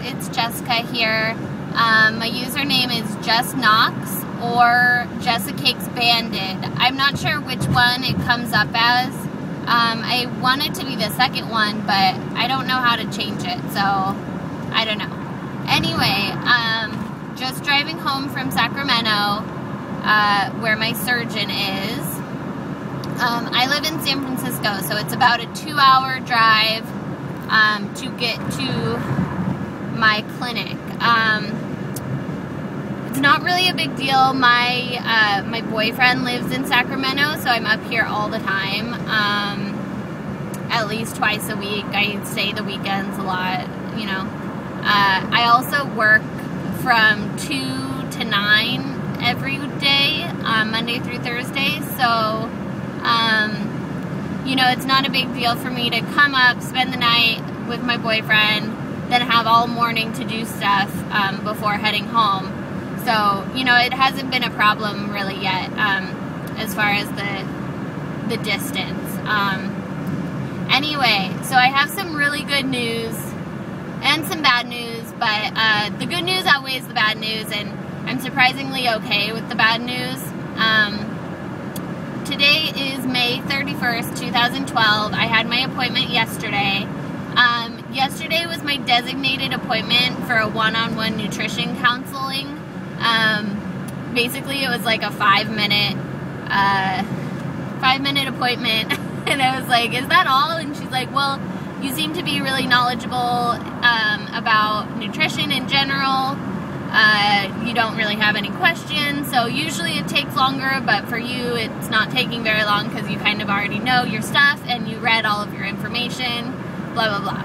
it's Jessica here. My username is JessKnox or Jessicakes Banded. I'm not sure which one it comes up as. I want it to be the second one, but I don't know how to change it, so I don't know. Anyway, just driving home from Sacramento, where my surgeon is. I live in San Francisco, so it's about a 2-hour drive to get to my clinic. It's not really a big deal. My boyfriend lives in Sacramento, so I'm up here all the time, at least twice a week. I stay the weekends a lot, you know. I also work from 2 to 9 every day, Monday through Thursday, so you know, it's not a big deal for me to come up, spend the night with my boyfriend, then have all morning to do stuff before heading home. So, you know, it hasn't been a problem really yet as far as the distance. Anyway, so I have some really good news and some bad news, but the good news outweighs the bad news, and I'm surprisingly okay with the bad news. Today is May 31st, 2012. I had my appointment yesterday. Yesterday was my designated appointment for a one-on-one nutrition counseling. Basically, it was like a 5-minute appointment, and I was like, "Is that all?" And she's like, "Well, you seem to be really knowledgeable about nutrition in general. You don't really have any questions, so usually it takes longer, but for you it's not taking very long because you kind of already know your stuff and you read all of your information, blah blah blah."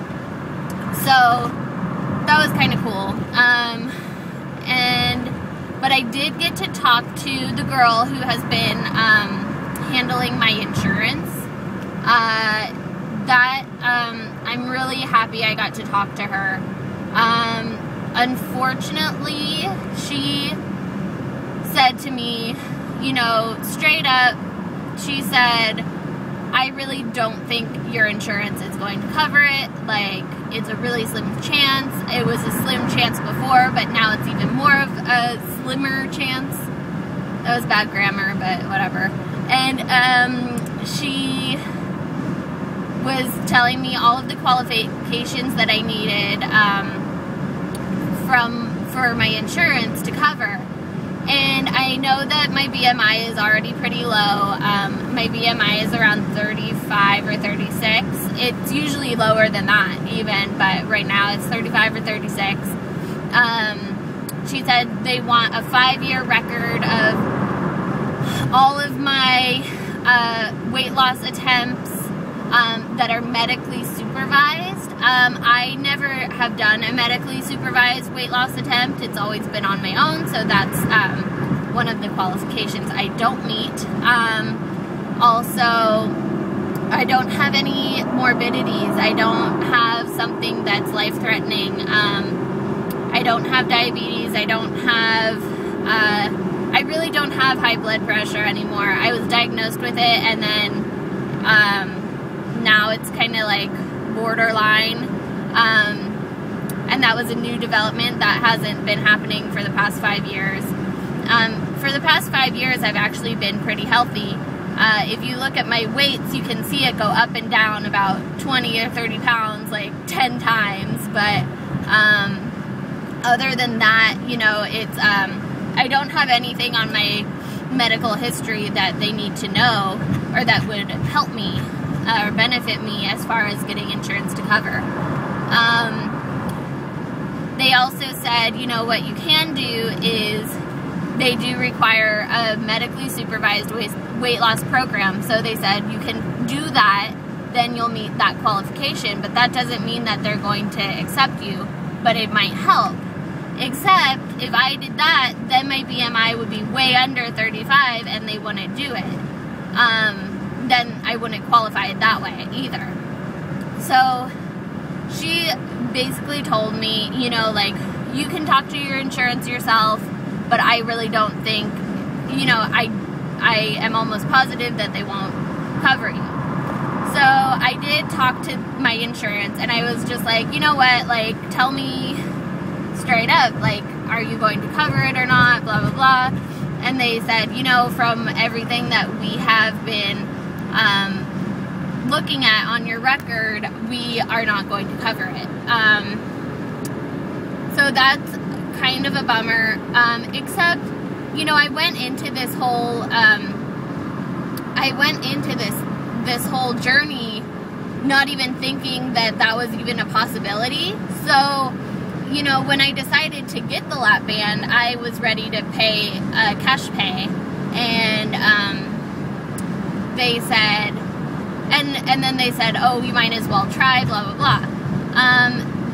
So that was kind of cool. But I did get to talk to the girl who has been handling my insurance. I'm really happy I got to talk to her. Unfortunately, she said to me, you know, straight up, she said, "I really don't think your insurance is going to cover it. Like, it's a really slim chance. It was a slim chance before, but now it's even more of a slimmer chance." That was bad grammar, but whatever. And she was telling me all of the qualifications that I needed for my insurance to cover. And I know that my BMI is already pretty low. My BMI is around 35 or 36. It's usually lower than that even, but right now it's 35 or 36. She said they want a 5-year record of all of my weight loss attempts that are medically supervised. I never have done a medically supervised weight loss attempt. It's always been on my own, so that's one of the qualifications I don't meet. Also, I don't have any morbidities. I don't have something that's life-threatening. I don't have diabetes. I really don't have high blood pressure anymore. I was diagnosed with it, and then now it's kind of like borderline, and that was a new development that hasn't been happening for the past 5 years. For the past 5 years, I've actually been pretty healthy. If you look at my weights, you can see it go up and down about 20 or 30 pounds, like 10 times, but other than that, you know, it's, I don't have anything on my medical history that they need to know or that would help me or benefit me as far as getting insurance to cover. They also said, you know, what you can do is they do require a medically supervised weight loss program. So they said you can do that, then you'll meet that qualification, but that doesn't mean that they're going to accept you, but it might help. Except if I did that, then my BMI would be way under 35 and they wouldn't do it. Then I wouldn't qualify it that way either. So she basically told me, you know, like, you can talk to your insurance yourself, but I really don't think, you know, I am almost positive that they won't cover you. So I did talk to my insurance, and I was just like, you know what, like, tell me straight up, like, are you going to cover it or not, blah, blah, blah. And they said, you know, from everything that we have been looking at on your record, we are not going to cover it. So that's kind of a bummer, except, you know, I went into this whole, this whole journey not even thinking that that was even a possibility. So, you know, when I decided to get the Lapband, I was ready to pay cash pay, and they said, and then they said, oh, you might as well try, blah, blah, blah.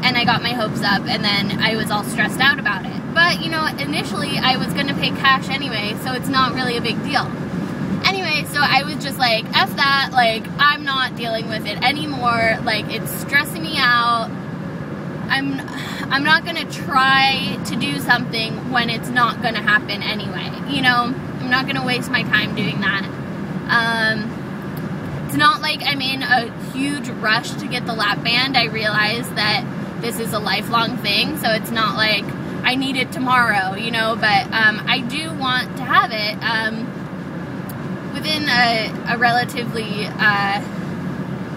And I got my hopes up, and then I was all stressed out about it. But, you know, initially I was going to pay cash anyway, so it's not really a big deal. Anyway, so I was just like, F that, like, I'm not dealing with it anymore, like, it's stressing me out. I'm not going to try to do something when it's not going to happen anyway, you know? I'm not going to waste my time doing that. It's not like I'm in a huge rush to get the Lapband. I realize that this is a lifelong thing, so it's not like I need it tomorrow, you know, but I do want to have it within a relatively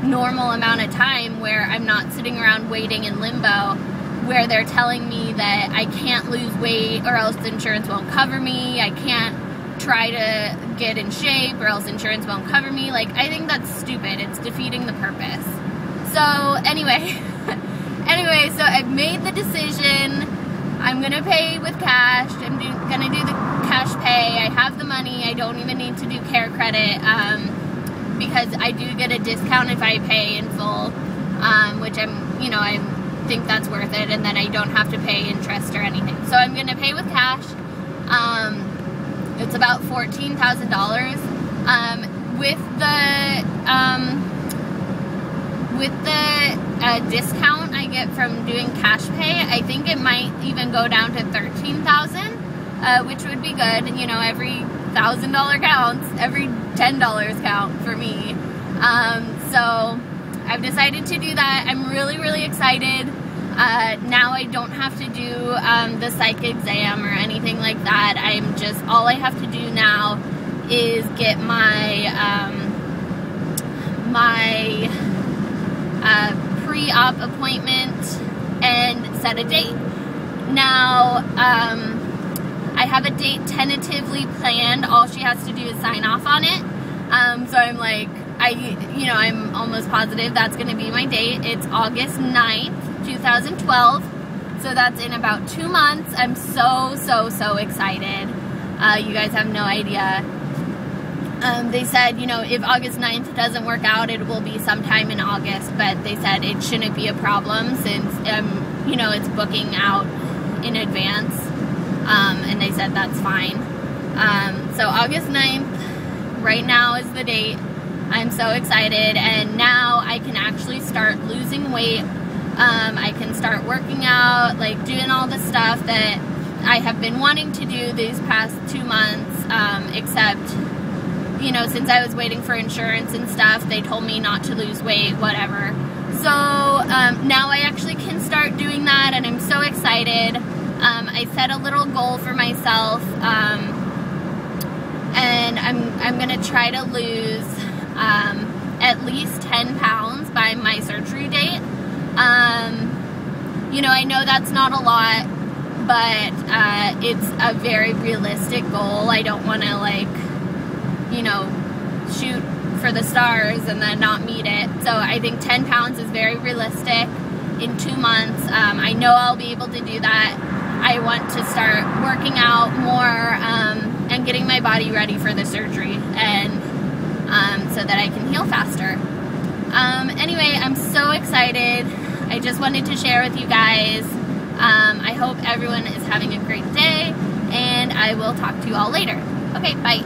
normal amount of time, where I'm not sitting around waiting in limbo, where they're telling me that I can't lose weight or else insurance won't cover me, I can't try to get in shape or else insurance won't cover me. Like, I think that's stupid. It's defeating the purpose. So anyway, so I've made the decision. I'm gonna pay with cash. I'm gonna do the cash pay. I have the money. I don't even need to do care credit, because I do get a discount if I pay in full, which I think that's worth it, and then I don't have to pay interest or anything. So I'm gonna pay with cash. It's about $14,000. With the discount I get from doing cash pay, I think it might even go down to $13,000, which would be good. You know, every $1,000 counts, every $10 count for me. So I've decided to do that. I'm really, really excited. Now I don't have to do the psych exam or anything like that. All I have to do now is get my pre-op appointment and set a date. Now, I have a date tentatively planned. All she has to do is sign off on it. So I'm like, I'm almost positive that's going to be my date. It's August 9th, 2012. So that's in about 2 months. I'm so, so, so excited. You guys have no idea. They said, you know, if August 9th doesn't work out, it will be sometime in August, but they said it shouldn't be a problem since, it's booking out in advance, and they said that's fine. So August 9th, right now is the date. I'm so excited, and now I can actually start losing weight. I can start working out, like doing all the stuff that I have been wanting to do these past 2 months, except, since I was waiting for insurance and stuff, they told me not to lose weight, whatever. So now I actually can start doing that, and I'm so excited. I set a little goal for myself, and I'm gonna try to lose at least 10 pounds by my surgery date. I know that's not a lot, but it's a very realistic goal. I don't want to shoot for the stars and then not meet it. So I think 10 pounds is very realistic in 2 months. I know I'll be able to do that. I want to start working out more and getting my body ready for the surgery, and so that I can heal faster. Anyway, I'm so excited. I just wanted to share with you guys. I hope everyone is having a great day, and I will talk to you all later. Okay, bye.